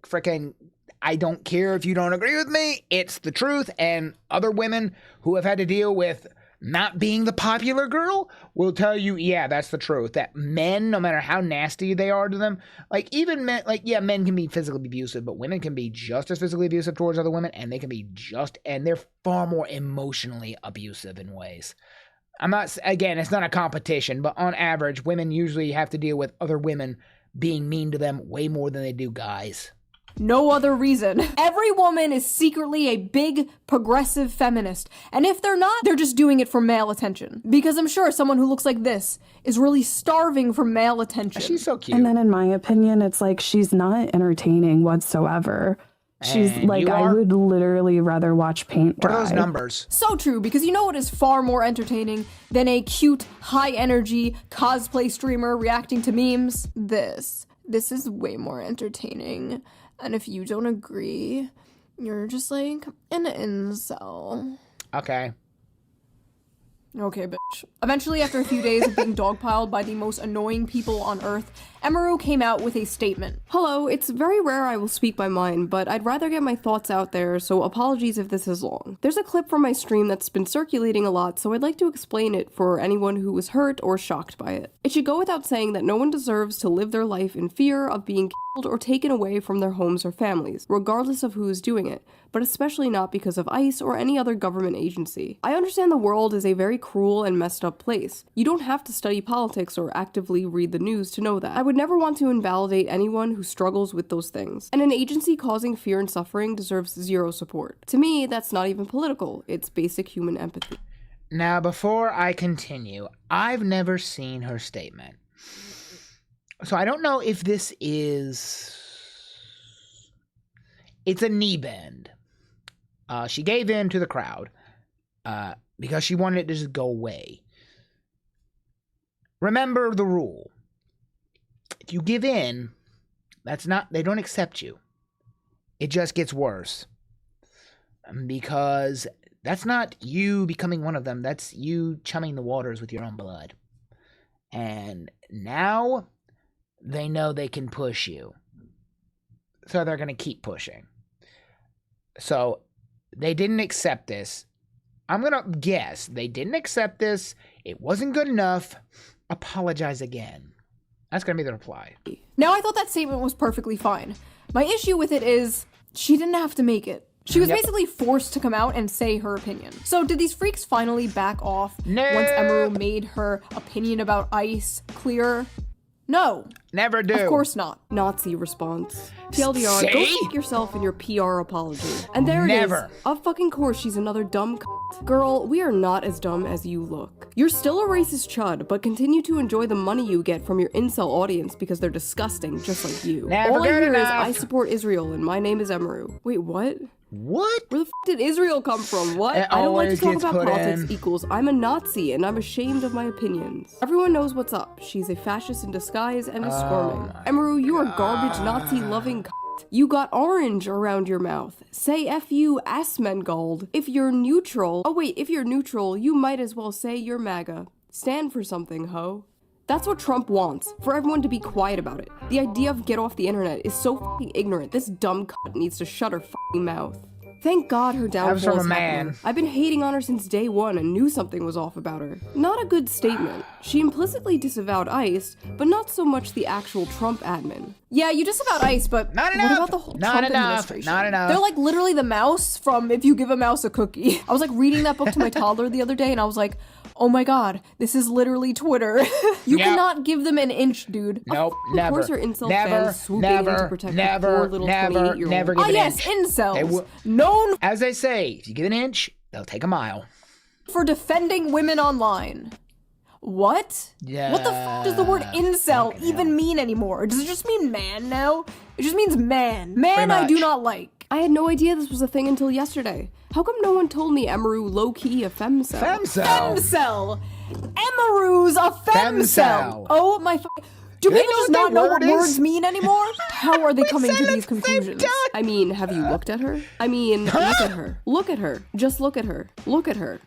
Frickin', I don't care if you don't agree with me. It's the truth. And other women who have had to deal with not being the popular girl will tell you, yeah, that's the truth. That men, no matter how nasty they are to them, like even men, like, yeah, men can be physically abusive, but women can be just as physically abusive towards other women, and they can be and they're far more emotionally abusive in ways. I'm not, again, it's not a competition, but on average, women usually have to deal with other women being mean to them way more than they do guys. No other reason. Every woman is secretly a big, progressive feminist. And if they're not, they're just doing it for male attention. Because I'm sure someone who looks like this is really starving for male attention. She's so cute. And then in my opinion, it's like she's not entertaining whatsoever. She's like, I would literally rather watch paint dry. What are those numbers? So true, because you know what is far more entertaining than a cute, high-energy cosplay streamer reacting to memes? This is way more entertaining. And if you don't agree, you're just like an incel. Okay. Okay, bitch. Eventually, after a few days of being dogpiled by the most annoying people on Earth, Emiru came out with a statement. Hello, it's very rare I will speak my mind, but I'd rather get my thoughts out there, so apologies if this is long. There's a clip from my stream that's been circulating a lot, so I'd like to explain it for anyone who was hurt or shocked by it. It should go without saying that no one deserves to live their life in fear of being killed or taken away from their homes or families, regardless of who is doing it, but especially not because of ICE or any other government agency. I understand the world is a very cruel and messed up place. You don't have to study politics or actively read the news to know that. I would never want to invalidate anyone who struggles with those things, and an agency causing fear and suffering deserves zero support. To me, that's not even political, it's basic human empathy. Now, before I continue, I've never seen her statement. So I don't know if this is... It's a knee bend. She gave in to the crowd because she wanted it to just go away. Remember the rule. If you give in, they don't accept you. It just gets worse. Because that's not you becoming one of them. That's you chumming the waters with your own blood. And now they know they can push you. So they're going to keep pushing. So they didn't accept this. I'm going to guess they didn't accept this. It wasn't good enough. Apologize again. That's going to be the reply. Now, I thought that statement was perfectly fine. My issue with it is she didn't have to make it. She was basically forced to come out and say her opinion. So did these freaks finally back off once Emiru made her opinion about ICE clear? No. Never do. Of course not. Nazi response. TLDR, See? go fuck yourself in your PR apology. And there Never. it is. Of fucking course she's another dumb Girl, we are not as dumb as you look. You're still a racist chud, but continue to enjoy the money you get from your incel audience because they're disgusting, just like you. Never All I good hear is, enough. I support Israel and my name is Emiru. Wait, what? What? Where the f did Israel come from? What? It I don't like to always talk gets about put politics in. equals I'm a Nazi and I'm ashamed of my opinions. Everyone knows what's up. She's a fascist in disguise and is squirming. Emiru, you are garbage Nazi-loving You got orange around your mouth. Say F you, Asmongold. If you're neutral, if you're neutral, you might as well say you're MAGA. Stand for something, ho. That's what Trump wants, for everyone to be quiet about it. The idea of get off the internet is so fucking ignorant. This dumb cunt needs to shut her fucking mouth. Thank God her downfall is happening. I've been hating on her since day one and knew something was off about her. Not a good statement. She implicitly disavowed ICE, but not so much the actual Trump admin. Yeah, you disavowed ICE, but Not what enough. about the whole Not Trump enough. administration? Not enough. They're like literally the mouse from If You Give a Mouse a Cookie. I was like reading that book to my toddler the other day and I was like, oh my god, this is literally Twitter. You cannot give them an inch, dude. Nope, Of course your incel fans swooping in to protect the poor little 28-year-old. never give an yes, inch. incels. Known As they say, if you give an inch, they'll take a mile. for defending women online. What? Yeah. What the f does the word incel even mean anymore? Does it just mean man now? It just means man. Man I do not like. I had no idea this was a thing until yesterday. How come no one told me Emiru low-key a femcel? Femcel. Femcel! Emiru's a femcel! Oh my Do they people know just what not that know what word is? words mean anymore? How are they coming said to it these at the same conclusions? time. I mean, have you looked at her? I mean, look at her. Look at her. Just look at her. Look at her.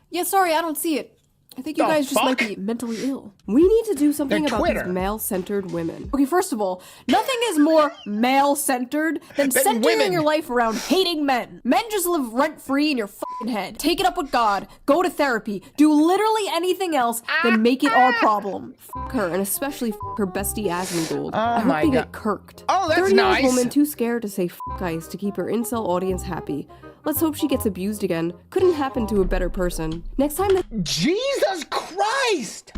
Yeah, sorry, I don't see it. I think you The guys just might fuck? be mentally ill. We need to do something They're about Twitter. these male-centered women. Okay, first of all, nothing is more male-centered than centering women. your life around hating men. Men just live rent-free in your fucking head. Take it up with God, go to therapy, do literally anything else than make it our problem. Fuck her, and especially fuck her bestie Asmongold. I hope my they God. get kirked. Oh, that's 30-year-old nice. woman too scared to say fuck ICE to keep her incel audience happy. Let's hope she gets abused again. Couldn't happen to a better person. Next time that Jesus Christ!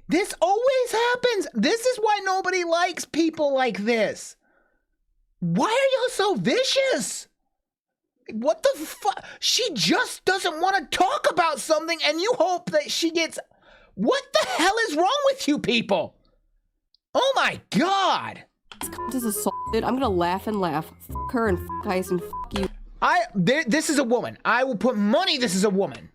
This always happens. This is why nobody likes people like this. Why are you so vicious? What the fuck? She just doesn't want to talk about something and you hope that she gets... What the hell is wrong with you people? Oh my God. this cunt is assaulted, I'm gonna laugh and laugh. Fuck her and fuck ICE and fuck you. This is a woman. I will put money this is a woman.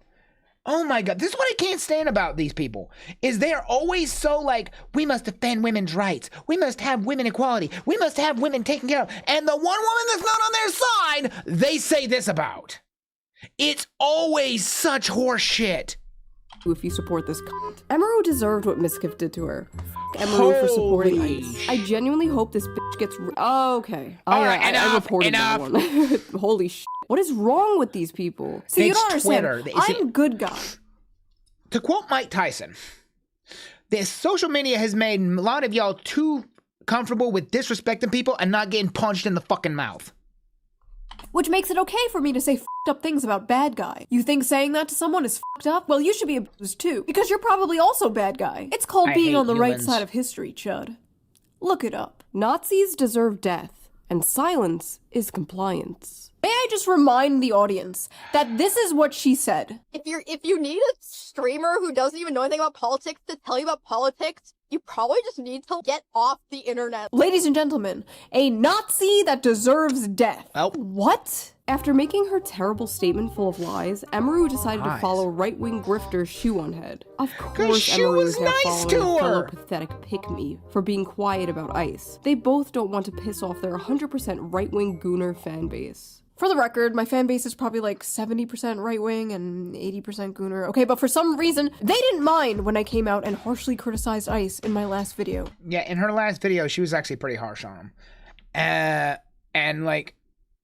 Oh my God, this is what I can't stand about these people, is they are always so like, we must defend women's rights. We must have women equality. We must have women taken care of. And the one woman that's not on their side, they say this about. It's always such horse shit. If you support this cunt. Emiru deserved what Miskiff did to her. Fuck Emiru for supporting Holy ICE. I genuinely hope this bitch gets okay. Alright, I enough, reported that one. Holy shit. What is wrong with these people? See, you It's don't understand. Twitter. I'm good guy. To quote Mike Tyson, this social media has made a lot of y'all too comfortable with disrespecting people and not getting punched in the fucking mouth. Which makes it okay for me to say f***ed up things about bad guy. You think saying that to someone is f***ed up? Well, you should be abused too, because you're probably also bad guy. It's called I being hate on the right humans. side of history, chud. Look it up. Nazis deserve death, and silence is compliance. May I just remind the audience that this is what she said. If you need a streamer who doesn't even know anything about politics to tell you about politics, you probably just need to get off the internet. Ladies and gentlemen, a Nazi that deserves death. Oh. What? After making her terrible statement full of lies, Emiru decided to Lies. follow right-wing grifter Shoe on Head. Of 'Cause course Shoe Emiru was is now nice following to a fellow her. pathetic pick-me for being quiet about ICE. They both don't want to piss off their 100% right-wing gooner fan base. For the record, my fan base is probably like 70% right-wing and 80% gooner. Okay, but for some reason, they didn't mind when I came out and harshly criticized ICE in my last video. Yeah, in her last video, she was actually pretty harsh on him. And like,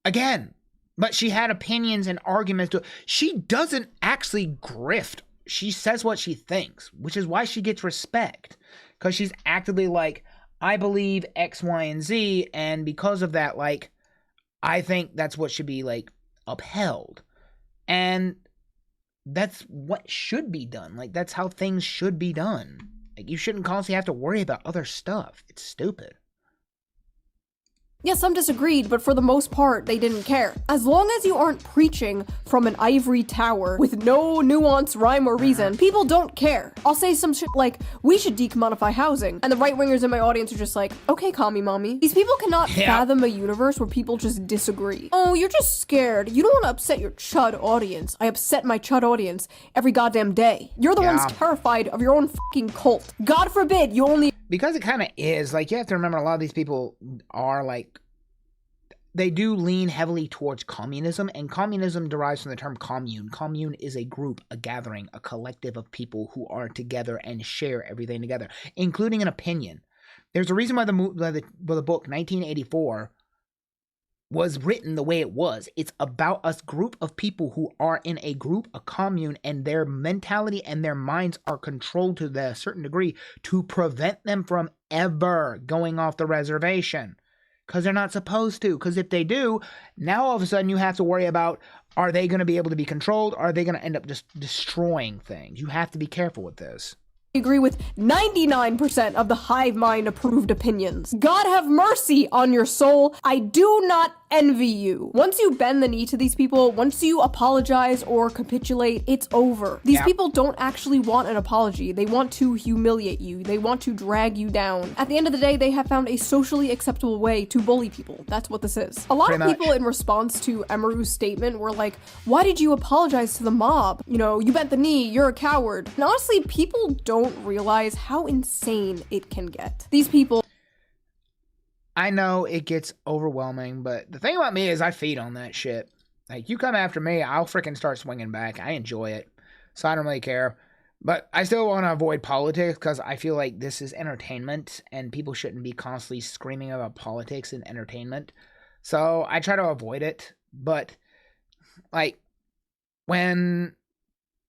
again, but she had opinions and arguments. She doesn't actually grift. She says what she thinks, which is why she gets respect. Because she's actively like, I believe X, Y, and Z, and because of that, like, I think that's what should be, like, upheld. And that's what should be done. Like, that's how things should be done. Like, you shouldn't constantly have to worry about other stuff. It's stupid. Yeah, some disagreed, but for the most part, they didn't care. As long as you aren't preaching from an ivory tower with no nuance, rhyme, or reason, people don't care. I'll say some shit like, we should decommodify housing, and the right-wingers in my audience are just like, okay, commie mommy. These people cannot fathom a universe where people just disagree. Oh, you're just scared. You don't want to upset your chud audience. I upset my chud audience every goddamn day. You're the ones terrified of your own fucking cult. God forbid you only... Because it kind of is, like, you have to remember a lot of these people are, like, they do lean heavily towards communism, and communism derives from the term commune. Commune is a group, a gathering, a collective of people who are together and share everything together, including an opinion. There's a reason why the book 1984 was written the way it was. It's about a group of people who are in a group, a commune, and their mentality and their minds are controlled to a certain degree to prevent them from ever going off the reservation. Because they're not supposed to. Because if they do, now all of a sudden you have to worry about, are they going to be able to be controlled? Are they going to end up just destroying things? You have to be careful with this. Agree with 99% of the hive mind approved opinions. God have mercy on your soul. I do not envy you. Once you bend the knee to these people, once you apologize or capitulate, it's over. These people don't actually want an apology. They want to humiliate you. They want to drag you down. At the end of the day, they have found a socially acceptable way to bully people. That's what this is. A lot of people in response to Emiru's statement were like, why did you apologize to the mob? You know, you bent the knee, you're a coward. And honestly, people don't realize how insane it can get. These people... I know it gets overwhelming, but the thing about me is I feed on that shit. Like, you come after me, I'll freaking start swinging back. I enjoy it, so I don't really care. But I still want to avoid politics because I feel like this is entertainment, and people shouldn't be constantly screaming about politics and entertainment. So I try to avoid it. But, like, when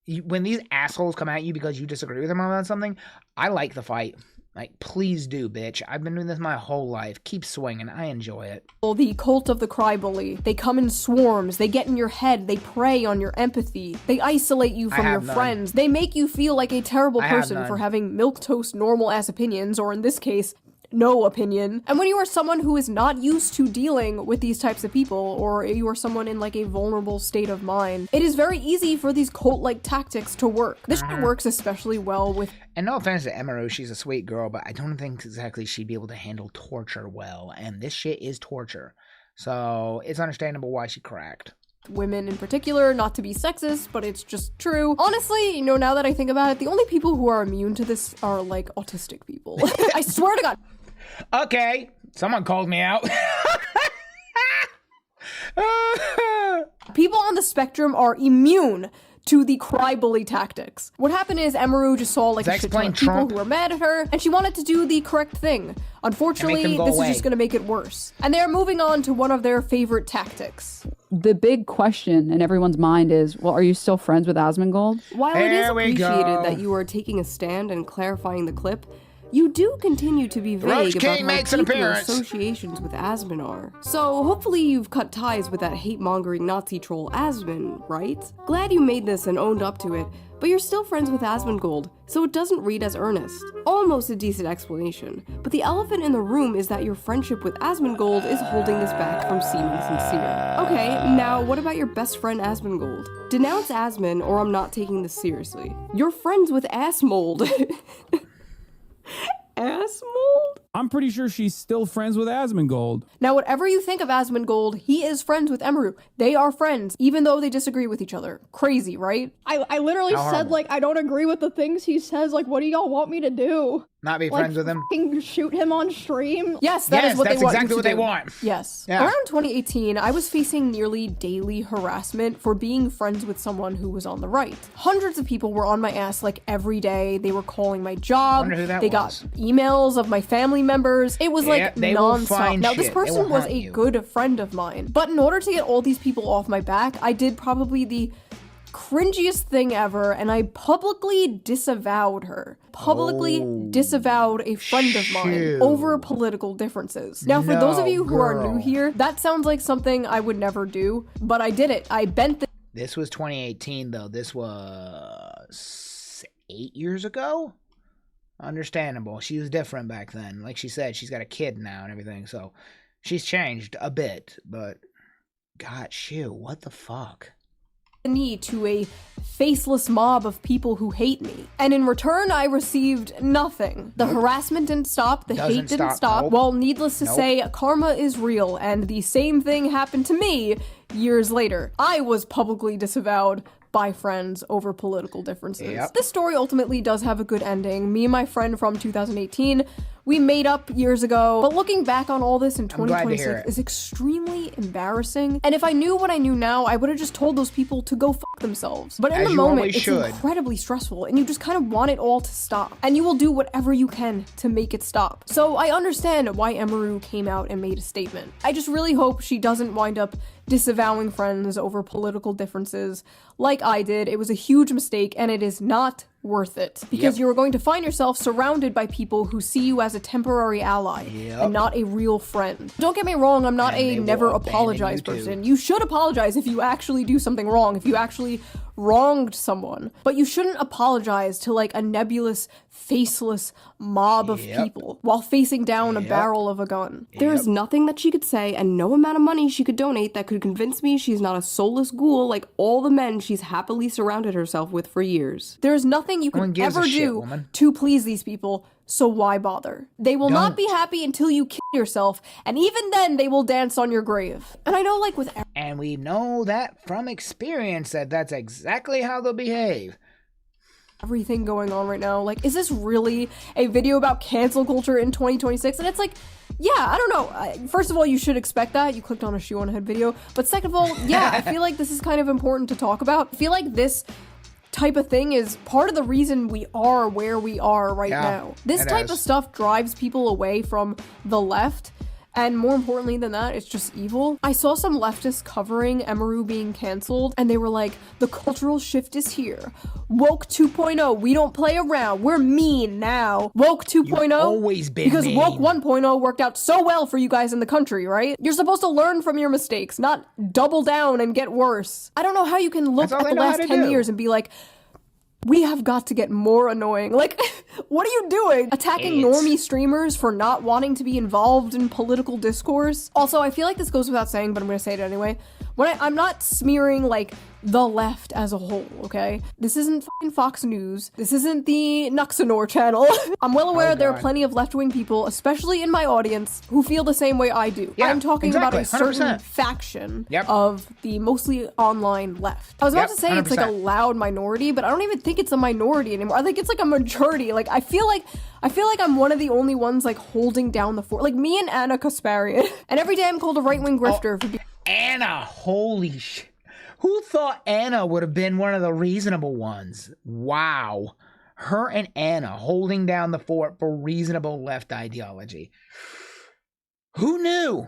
these assholes come at you because you disagree with them about something, I like the fight. Like, please do, bitch. I've been doing this my whole life. Keep swinging. I enjoy it. The cult of the cry bully. They come in swarms. They get in your head. They prey on your empathy. They isolate you from your friends. They make you feel like a terrible person for having milquetoast normal-ass opinions, or in this case, no opinion. And when you are someone who is not used to dealing with these types of people, or you are someone in like a vulnerable state of mind, it is very easy for these cult-like tactics to work. This shit works especially well with... And no offense to Emiru, she's a sweet girl, but I don't think exactly she'd be able to handle torture well, and this shit is torture. So it's understandable why she cracked. Women in particular, not to be sexist, but it's just true. Honestly, you know, now that I think about it, the only people who are immune to this are like autistic people. I swear to God. Okay, someone called me out. People on the spectrum are immune to the cry bully tactics. What happened is Emiru just saw like a shit ton of people who were mad at her, and she wanted to do the correct thing. Unfortunately, this is just gonna make it worse. And they're moving on to one of their favorite tactics. The big question in everyone's mind is, well, are you still friends with Asmongold? While it is appreciated that you are taking a stand and clarifying the clip, you do continue to be vague about how deep your associations with Asmon are. So hopefully you've cut ties with that hate-mongering Nazi troll Asmon, right? Glad you made this and owned up to it, but you're still friends with Asmongold, so it doesn't read as earnest. Almost a decent explanation, but the elephant in the room is that your friendship with Asmongold is holding this back from seeming sincere. Okay, now what about your best friend Asmongold? Denounce Asmon or I'm not taking this seriously. You're friends with Assmold. Assmold? I'm pretty sure she's still friends with Asmongold. Now, whatever you think of Asmongold, he is friends with Emiru. They are friends, even though they disagree with each other. Crazy, right? I literally said, like, I don't agree with the things he says. Like, what do y'all want me to do? Not be friends with him? Shoot him on stream? Yes, that's exactly what they want. Yes. Yeah. Around 2018, I was facing nearly daily harassment for being friends with someone who was on the right. Hundreds of people were on my ass like every day. They were calling my job. They got emails of my family members. It was like nonstop. Now, this person was a good friend of mine, but in order to get all these people off my back, I did probably the cringiest thing ever, and I publicly disavowed her. Disavowed a friend of mine over political differences. Now, for those of you who are new here, that sounds like something I would never do, but I did it. I bent the... This was 2018, though. This was 8 years ago? Understandable. She was different back then. Like she said, she's got a kid now and everything, so she's changed a bit, but God, shit, what the fuck? Me to a faceless mob of people who hate me. And in return, I received nothing. The harassment didn't stop, the hate didn't stop. Nope. Well, needless to say, karma is real, and the same thing happened to me years later. I was publicly disavowed by friends over political differences. Yep. This story ultimately does have a good ending. Me and my friend from 2018, we made up years ago, but looking back on all this in 2026 is extremely embarrassing. And if I knew what I knew now, I would have just told those people to go fuck themselves. But in the moment, it's incredibly stressful, and you just kind of want it all to stop. And you will do whatever you can to make it stop. So I understand why Emiru came out and made a statement. I just really hope she doesn't wind up disavowing friends over political differences like I did. It was a huge mistake, and it is not worth it, because you are going to find yourself surrounded by people who see you as a temporary ally and not a real friend. Don't get me wrong, I'm not a never apologize person. You should apologize if you actually do something wrong, if you actually wronged someone, but you shouldn't apologize to like a nebulous, faceless mob of people while facing down a barrel of a gun. There is nothing that she could say and no amount of money she could donate that could convince me she's not a soulless ghoul like all the men she's happily surrounded herself with for years. There is nothing you could ever do to please these people, so why bother? They will not be happy until you kill yourself, and even then they will dance on your grave. And I know, like, with and we know that from experience that that's exactly how they'll behave. Everything going on right now, like, is this really a video about cancel culture in 2026? And it's like, yeah, I don't know. First of all, you should expect that. You clicked on a shoe on a head video. But second of all, yeah, I feel like this is kind of important to talk about. I feel like this type of thing is part of the reason we are where we are right now. This type of stuff drives people away from the left, and more importantly than that, it's just evil. I saw some leftists covering Emiru being canceled, and they were like, the cultural shift is here. Woke 2.0, we don't play around, we're mean now. Woke 2.0, you've always been because mean. Woke 1.0 worked out so well for you guys in the country, right? You're supposed to learn from your mistakes, not double down and get worse. I don't know how you can look at the last 10 years and be like, we have got to get more annoying. Like, what are you doing? Attacking normie streamers for not wanting to be involved in political discourse? Also, I feel like this goes without saying, but I'm gonna say it anyway. I'm not smearing, like, the left as a whole, okay? This isn't fucking Fox News. This isn't the Nuxanor channel. I'm well aware there are plenty of left-wing people, especially in my audience, who feel the same way I do. I'm talking about a certain faction of the mostly online left. I was about to say 100%. It's like a loud minority, but I don't even think it's a minority anymore. I think it's like a majority. Like, I feel like I'm one of the only ones, like, holding down the fort. Like, me and Anna Kasparian. And every day I'm called a right-wing grifter for being— Anna, holy shit. Who thought Anna would have been one of the reasonable ones? Wow. Her and Anna holding down the fort for reasonable left ideology. Who knew?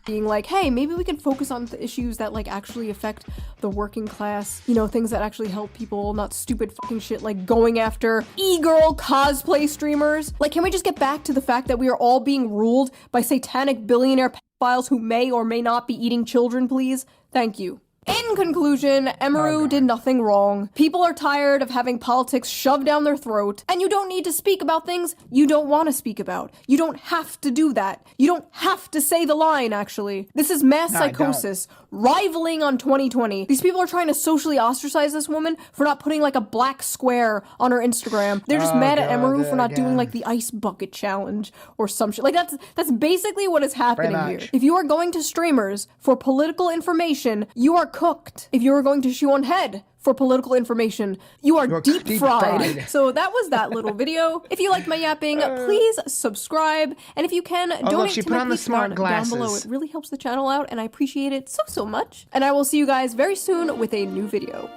Being like, hey, maybe we can focus on the issues that, like, actually affect the working class. You know, things that actually help people, not stupid fucking shit like going after e-girl cosplay streamers. Like, can we just get back to the fact that we are all being ruled by satanic billionaire pedophiles who may or may not be eating children, please? Thank you. In conclusion, Emiru did nothing wrong. People are tired of having politics shoved down their throat, and you don't need to speak about things you don't want to speak about. You don't have to do that. You don't have to say the line, actually. This is mass psychosis, rivaling on 2020. These people are trying to socially ostracize this woman for not putting, like, a black square on her Instagram. They're just mad at Emiru for not doing, like, the ice bucket challenge or some shit. Like, that's basically what is happening here. If you are going to streamers for political information, you are cooked. If you are going to shoe on head for political information, you are deep fried. So that was that little video. If you liked my yapping, please subscribe. And if you can, donate to my Patreon down below. It really helps the channel out, and I appreciate it so much. And I will see you guys very soon with a new video.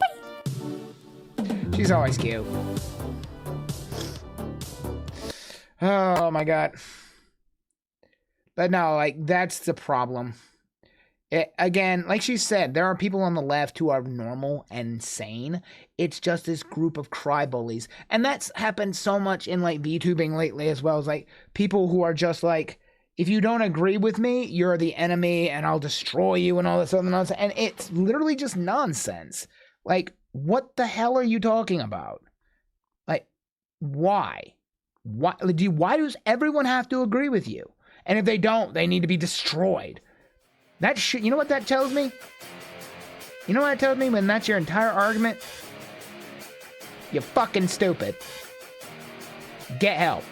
Bye! She's always cute. Oh my god. But no, like, that's the problem. Again, like she said, there are people on the left who are normal and sane. It's just this group of cry bullies. And that's happened so much in, like, VTubing lately as well. As, like, people who are just like, if you don't agree with me, you're the enemy and I'll destroy you and all this other nonsense. And it's literally just nonsense. Like, what the hell are you talking about? Like, why? Why does everyone have to agree with you? And if they don't, they need to be destroyed. That shit, you know what that tells me? You know what that tells me when that's your entire argument? You're fucking stupid. Get help.